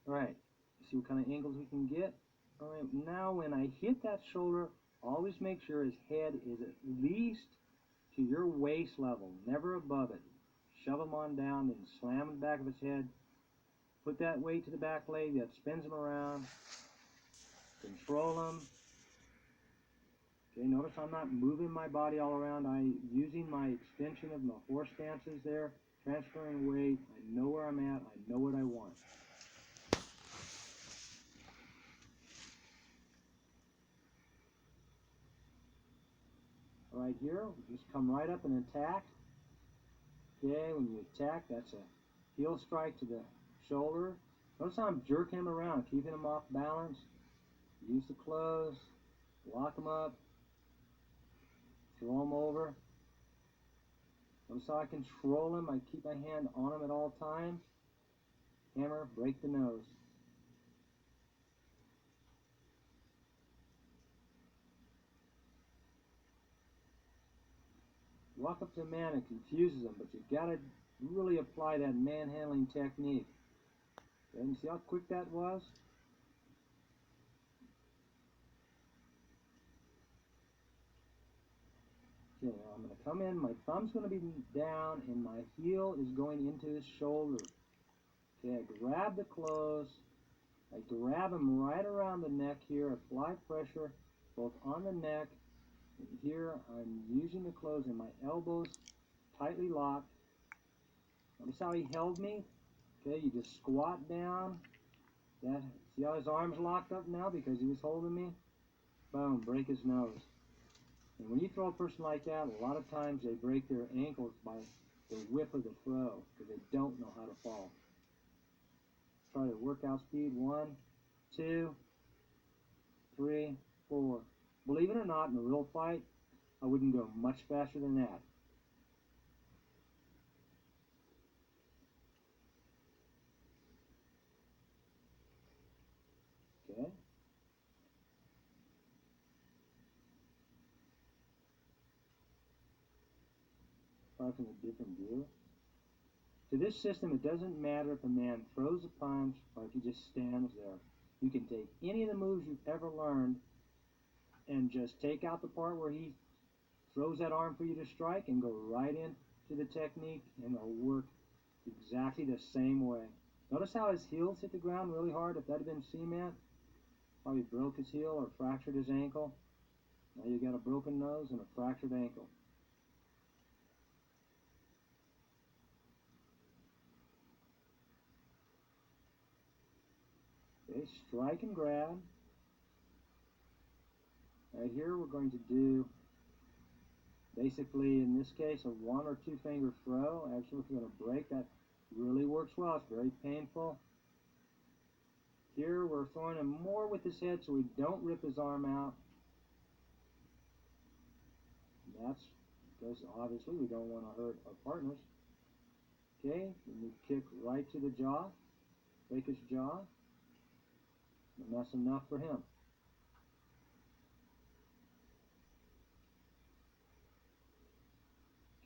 Alright, see what kind of angles we can get. Alright, now when I hit that shoulder, always make sure his head is at least to your waist level, never above it. Shove him on down and slam the back of his head. Put that weight to the back leg, that spins him around. Control him. Okay, notice I'm not moving my body all around. I'm using my extension of my horse stances there, transferring weight. I know where I'm at. I know what I want. Right here, just come right up and attack. Okay, when you attack, that's a heel strike to the shoulder. Notice how I'm jerking him around, keeping him off balance. Use the clothes, lock him up, throw him over. Notice how I control him. I keep my hand on him at all times. Hammer, break the nose. Walk up to a man and confuses him, but you've got to really apply that manhandling technique. Okay, you see how quick that was? Okay, now I'm going to come in, my thumb's going to be down, and my heel is going into his shoulder. Okay, I grab the clothes, I grab him right around the neck here, apply pressure both on the neck, and here I'm using the clothes and my elbows tightly locked. Notice how he held me? Okay, you just squat down. That, see how his arm's locked up now because he was holding me? Boom, break his nose. And when you throw a person like that, a lot of times they break their ankles by the whip of the throw because they don't know how to fall. Try to work out speed. 1, 2, 3, 4. Believe it or not, in a real fight, I wouldn't go much faster than that. Okay? Try from a different view. To this system, it doesn't matter if a man throws a punch or if he just stands there. You can take any of the moves you've ever learned and just take out the part where he throws that arm for you to strike and go right into the technique, and it'll work exactly the same way. Notice how his heels hit the ground really hard. If that had been cement, probably broke his heel or fractured his ankle. Now you got a broken nose and a fractured ankle. Okay, strike and grab. Right here we're going to do basically, in this case, a 1 or 2 finger throw. Actually, if you're going to break, that really works well. It's very painful. Here we're throwing him more with his head so we don't rip his arm out. That's because obviously we don't want to hurt our partners. Okay, then we kick right to the jaw, break his jaw, and that's enough for him.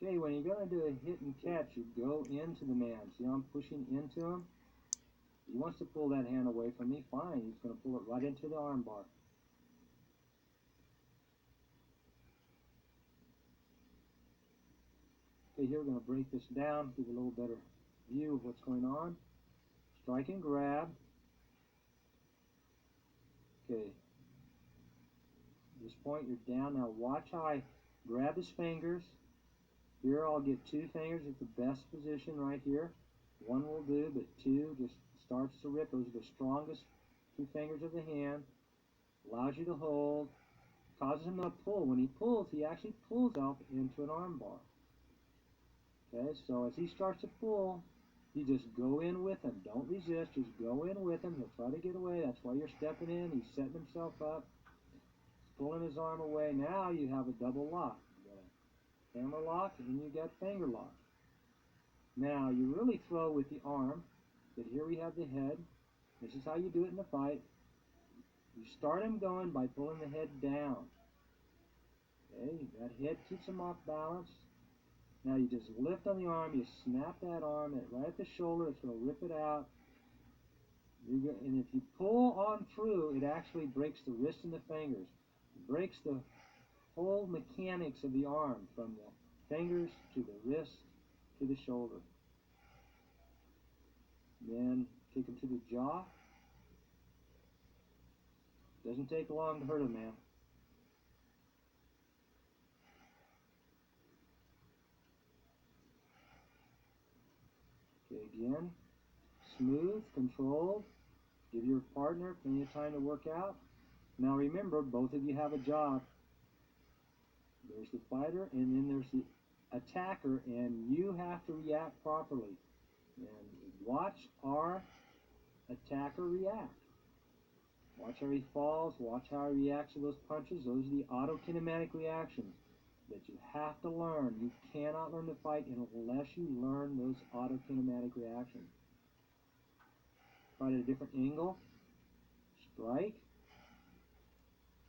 Okay, when you're going to do a hit and catch, you go into the man. See how I'm pushing into him? He wants to pull that hand away from me. Fine, he's going to pull it right into the arm bar. Okay, here we're going to break this down, give you a little better view of what's going on. Strike and grab. Okay. At this point, you're down. Now watch how I grab his fingers. Here I'll get 2 fingers at the best position right here. 1 will do, but 2 just starts to rip. Those are the strongest 2 fingers of the hand. Allows you to hold. Causes him to pull. When he pulls, he actually pulls up into an arm bar. Okay, so as he starts to pull, you just go in with him. Don't resist. Just go in with him. He'll try to get away. That's why you're stepping in. He's setting himself up. He's pulling his arm away. Now you have a double lock. You got a hammer lock and you got finger lock. Now you really throw with the arm, but here we have the head. This is how you do it in a fight. You start him going by pulling the head down. Okay, that head keeps him off balance. Now you just lift on the arm, you snap that arm right at the shoulder, it's going to rip it out. And if you pull on through, it actually breaks the wrist and the fingers. It breaks the whole mechanics of the arm from the fingers to the wrist to the shoulder. Then take him to the jaw. Doesn't take long to hurt a man. Okay, again, smooth, controlled. Give your partner plenty of time to work out. Now remember, both of you have a job. There's the fighter, and then there's the attacker, and you have to react properly. And watch our attacker react. Watch how he falls. Watch how he reacts to those punches. Those are the autokinematic reactions that you have to learn. You cannot learn to fight unless you learn those autokinematic reactions. Fight at a different angle. Strike.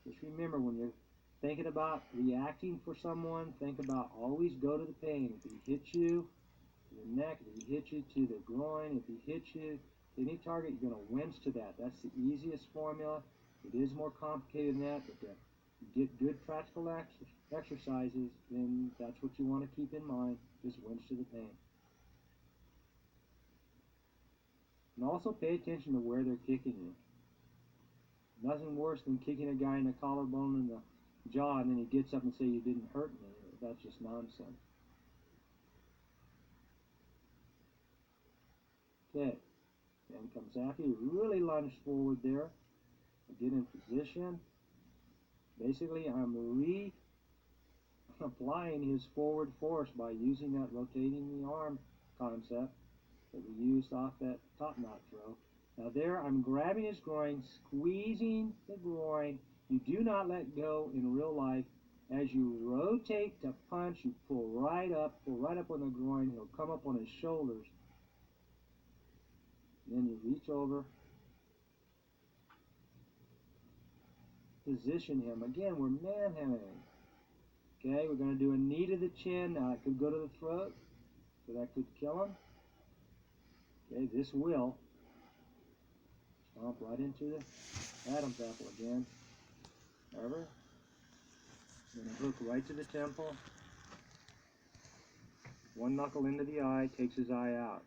Just remember, when you're thinking about reacting for someone, think about always go to the pain. If he hits you to the neck, if he hits you to the groin, if he hits you to any target, you're going to wince to that. That's the easiest formula. It is more complicated than that, but to get good practical exercises, then that's what you want to keep in mind, is wince to the pain. And also pay attention to where they're kicking you. Nothing worse than kicking a guy in the collarbone and the jaw, and then he gets up and says, "You didn't hurt me." That's just nonsense. Okay, man comes after you, really lunge forward there. Get in position. Basically, I'm applying his forward force by using that rotating the arm concept that we used off that top knot throw. Now there, I'm grabbing his groin, squeezing the groin. You do not let go in real life. As you rotate to punch, you pull right up on the groin. He'll come up on his shoulders. Then you reach over, position him. Again, we're manhandling. Okay, we're going to do a knee to the chin. Now it could go to the throat, so that could kill him. Okay, this will. Stomp right into the Adam's apple again. Remember? Going to hook right to the temple. One knuckle into the eye, takes his eye out.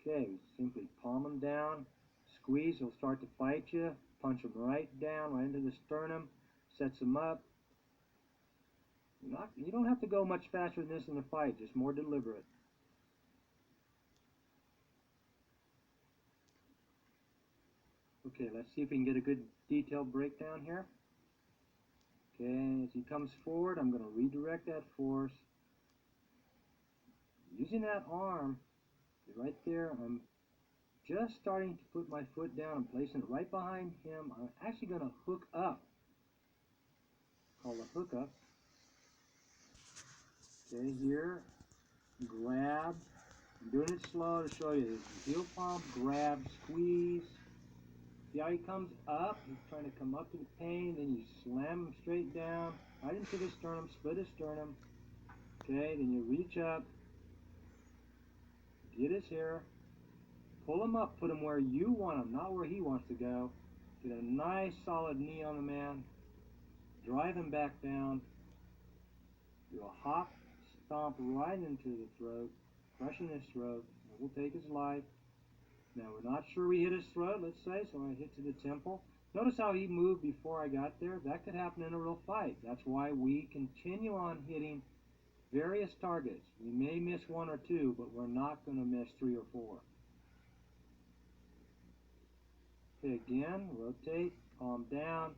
Okay, simply palm him down, squeeze, he'll start to fight you, punch him right down, right into the sternum, sets him up. You don't have to go much faster than this in the fight, just more deliberate. Okay, let's see if we can get a good detailed breakdown here. Okay, as he comes forward, I'm going to redirect that force. Using that arm, right there, I'm just starting to put my foot down. I'm placing it right behind him. I'm actually going to hook up. Call a hook up. Okay, here, grab. I'm doing it slow to show you. Heel palm, grab, squeeze. See how he comes up? He's trying to come up to the pain. Then you slam him straight down, right into the sternum, split his sternum. Okay, then you reach up, get his hair, pull him up, put him where you want him, not where he wants to go. Get a nice solid knee on the man, drive him back down, do a hop, stomp right into the throat, crushing his throat. We'll take his life. Now we're not sure we hit his throat, let's say, so I hit to the temple. Notice how he moved before I got there. That could happen in a real fight. That's why we continue on hitting various targets. We may miss one or two, but we're not going to miss 3 or 4. Okay, again, rotate, palm down,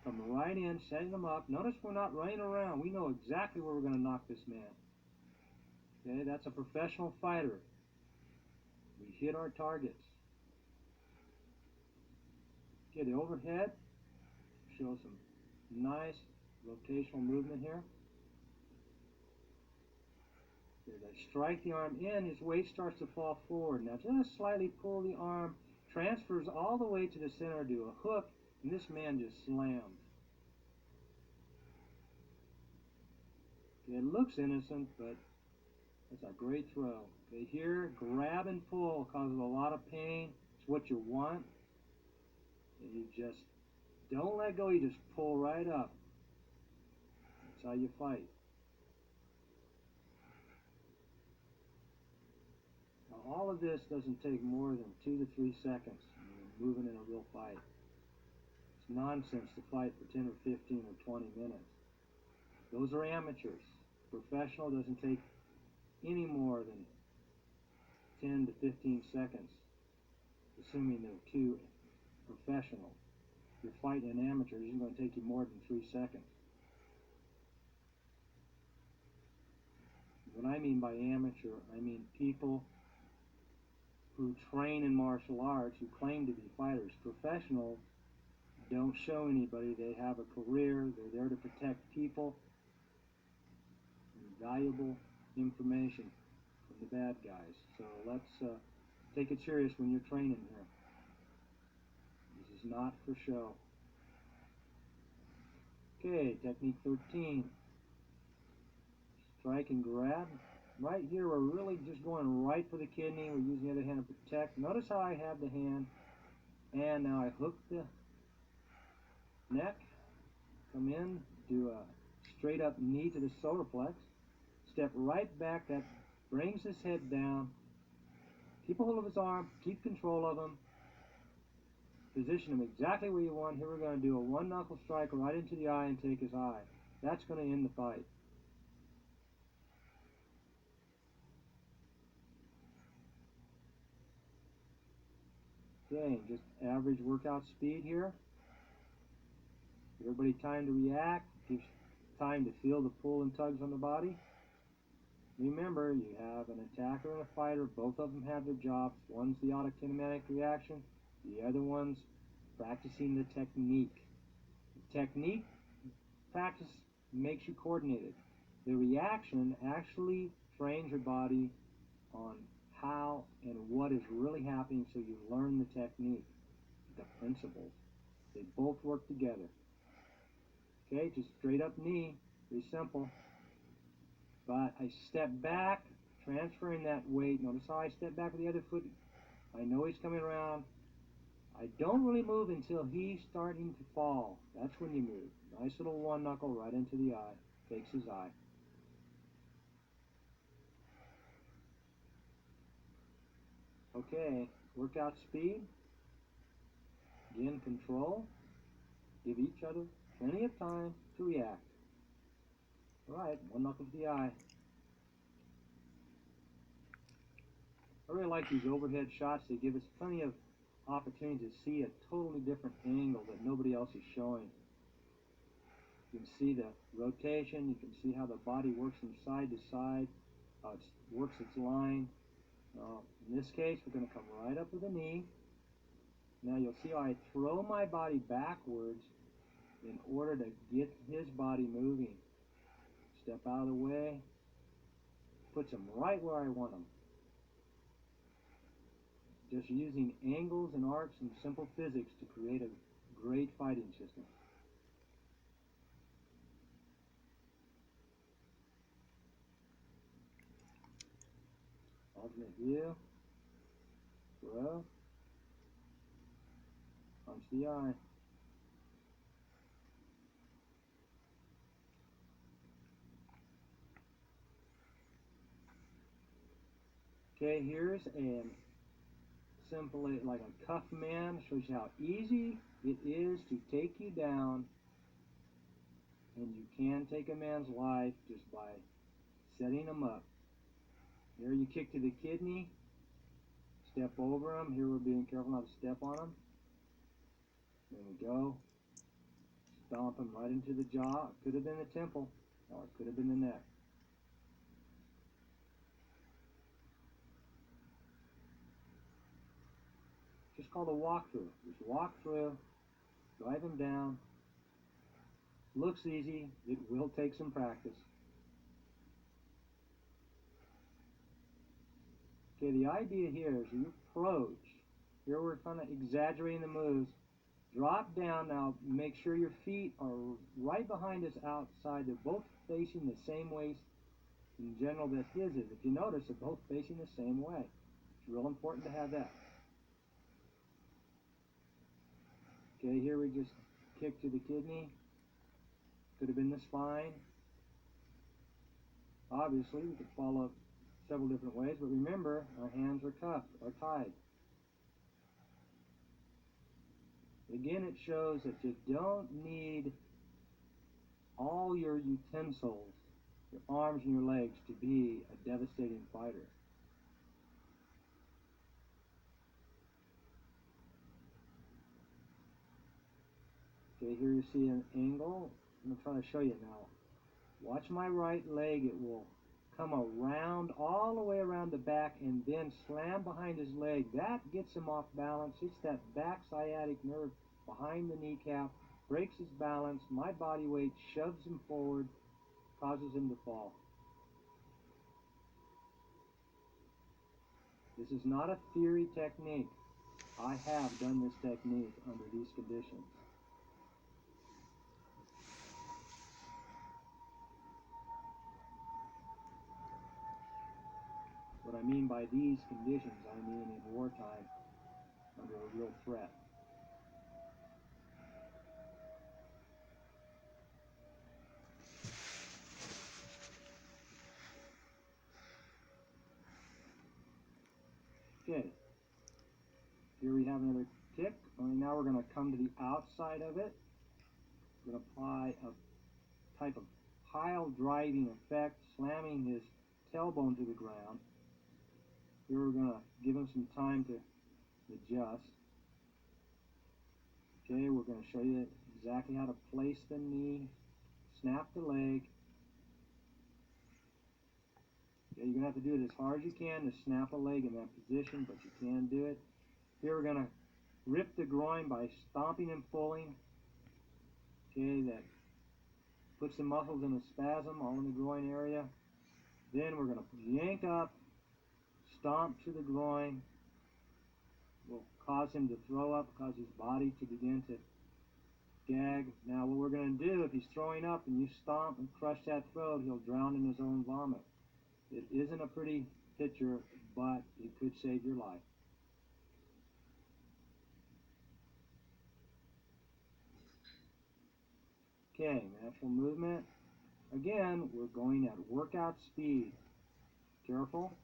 come right in, setting them up. Notice we're not running around. We know exactly where we're going to knock this man. Okay, that's a professional fighter. We hit our targets. Okay, the overhead, show some nice rotational movement here. Okay, that strike the arm in, his weight starts to fall forward. Now just slightly pull the arm, transfers all the way to the center, do a hook, and this man just slams. It looks innocent, but it's a great throw. Okay, here, grab and pull causes a lot of pain. It's what you want. And you just don't let go, you just pull right up. That's how you fight. Now, all of this doesn't take more than 2 to 3 seconds when you're moving in a real fight. It's nonsense to fight for 10 or 15 or 20 minutes. Those are amateurs. Professional doesn't take any more than 10 to 15 seconds, assuming they're too professional. If you're fighting an amateur, it isn't going to take you more than 3 seconds. What I mean by amateur, I mean people who train in martial arts, who claim to be fighters. Professionals don't show anybody they have a career. They're there to protect people and valuable information from the bad guys. So let's take it serious when you're training here. This is not for show. Okay, technique 13. Strike and grab. Right here, we're really just going right for the kidney. We're using the other hand to protect. Notice how I have the hand, and now I hook the neck, come in, do a straight up knee to the solar plex, step right back. That brings his head down. Keep a hold of his arm, keep control of him, position him exactly where you want. Here we're going to do a one knuckle strike right into the eye and take his eye. That's going to end the fight. Okay, just average workout speed here. Give everybody time to react, gives time to feel the pull and tugs on the body. Remember, you have an attacker and a fighter. Both of them have their jobs. One's the autokinetic reaction, the other one's practicing the technique. The technique practice makes you coordinated. The reaction actually trains your body on how and what is really happening, so you learn the technique, the principles. They both work together. Okay, just straight up knee, pretty simple. But I step back, transferring that weight. Notice how I step back with the other foot. I know he's coming around. I don't really move until he's starting to fall. That's when you move. Nice little one knuckle right into the eye. Takes his eye. Okay, workout speed. Again, control. Give each other plenty of time to react. Alright, one knuckle to the eye. I really like these overhead shots. They give us plenty of opportunity to see a totally different angle that nobody else is showing. You can see the rotation. You can see how the body works from side to side, how it works its line. In this case, we're going to come right up with the knee. Now you'll see how I throw my body backwards in order to get his body moving. Step out of the way. Puts him right where I want him. Just using angles and arcs and simple physics to create a great fighting system. Alternate view. Throw. Punch the eye. Okay, here's a simple, like a cuff man. Shows you how easy it is to take you down, and you can take a man's life just by setting him up. Here you kick to the kidney, step over him. Here we're being careful not to step on him. There we go. Stomp him right into the jaw. It could have been the temple, or it could have been the neck. Just called a walkthrough. Just walk through, drive him down. Looks easy. It will take some practice. Okay, the idea here is you approach. Here we're kind of exaggerating the moves. Drop down now. Make sure your feet are right behind his outside. They're both facing the same way in general that his is. If you notice, they're both facing the same way. It's real important to have that. Okay, here we just kick to the kidney. Could have been the spine. Obviously, we could follow several different ways, but remember, our hands are cuffed, or tied. Again, it shows that you don't need all your utensils, your arms and your legs, to be a devastating fighter. Okay, here you see an angle. I'm going to try to show you now. Watch my right leg. It will come around, all the way around the back, and then slam behind his leg. That gets him off balance. It's that back sciatic nerve behind the kneecap, breaks his balance. My body weight shoves him forward, causes him to fall. This is not a theory technique. I have done this technique under these conditions. What I mean by these conditions, I mean in wartime, under a real threat. Okay, here we have another kick. Only now we're going to come to the outside of it. We're going to apply a type of pile driving effect, slamming his tailbone to the ground. Here we're going to give him some time to adjust. Okay, we're going to show you exactly how to place the knee, snap the leg. Okay, you're going to have to do it as hard as you can to snap a leg in that position, but you can do it. Here we're going to rip the groin by stomping and pulling. Okay, that puts the muscles in a spasm all in the groin area. Then we're going to yank up, stomp to the groin. Will cause him to throw up, cause his body to begin to gag. Now what we're going to do, if he's throwing up and you stomp and crush that throat, he'll drown in his own vomit. It isn't a pretty picture, but it could save your life. Okay, natural movement. Again, we're going at workout speed. Careful.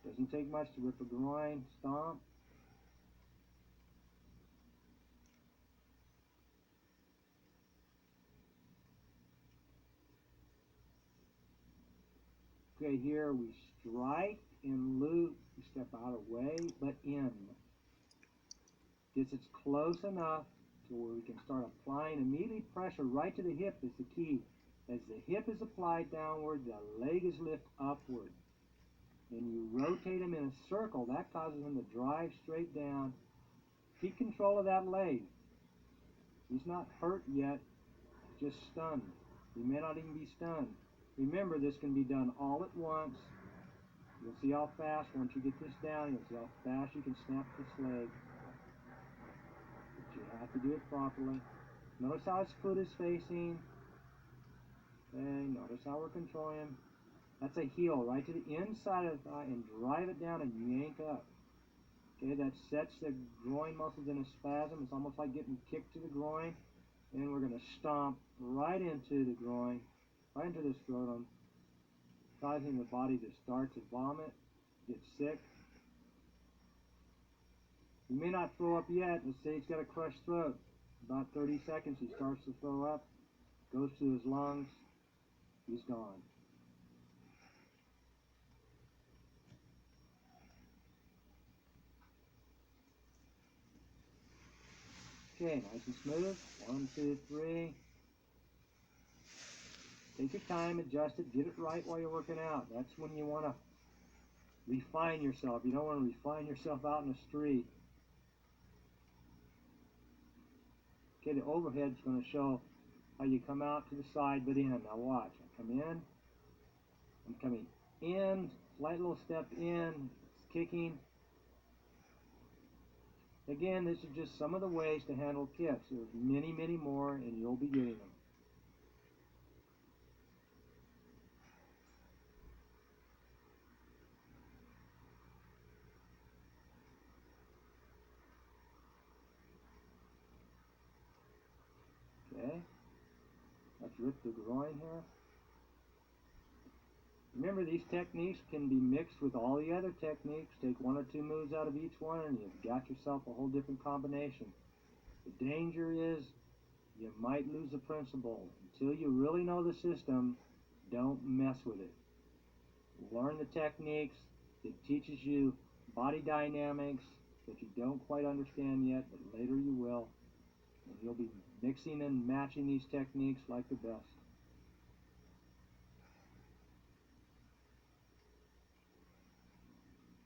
Doesn't take much to rip a groin, stomp. Okay, here we strike and loop. We step out of way, but in. Gets it close enough to where we can start applying immediate pressure right to the hip is the key. As the hip is applied downward, the leg is lifted upward. And you rotate him in a circle. That causes him to drive straight down. Keep control of that leg. He's not hurt yet, just stunned. He may not even be stunned. Remember, this can be done all at once. You'll see how fast, once you get this down, you'll see how fast you can snap this leg. But you have to do it properly. Notice how his foot is facing. Okay, notice how we're controlling him. That's a heel right to the inside of the thigh and drive it down and yank up. Okay, that sets the groin muscles in a spasm. It's almost like getting kicked to the groin. And we're going to stomp right into the groin, right into the scrotum, causing the body to start to vomit, get sick. He may not throw up yet. Let's say he's got a crushed throat. About 30 seconds, he starts to throw up, goes to his lungs, he's gone. Okay, nice and smooth. 1, 2, 3. Take your time, adjust it, get it right while you're working out. That's when you want to refine yourself. You don't want to refine yourself out in the street. Okay, the overhead is going to show how you come out to the side but in. Now watch. I come in. I'm coming in. Slight little step in. It's kicking. Again, this is just some of the ways to handle kicks. There's many, many more, and you'll be getting them. Okay, let's rip the groin here. Remember, these techniques can be mixed with all the other techniques. Take one or two moves out of each one, and you've got yourself a whole different combination. The danger is you might lose the principle. Until you really know the system, don't mess with it. Learn the techniques. It teaches you body dynamics that you don't quite understand yet, but later you will. And you'll be mixing and matching these techniques like the best.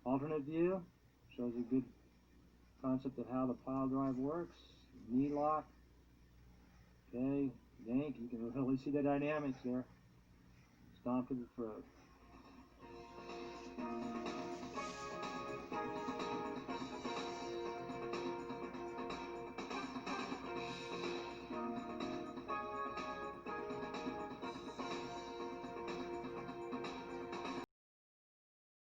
Alternate view shows a good concept of how the pile drive works. Knee lock. Okay, yank. You can really see the dynamics there. Stomp to the throat.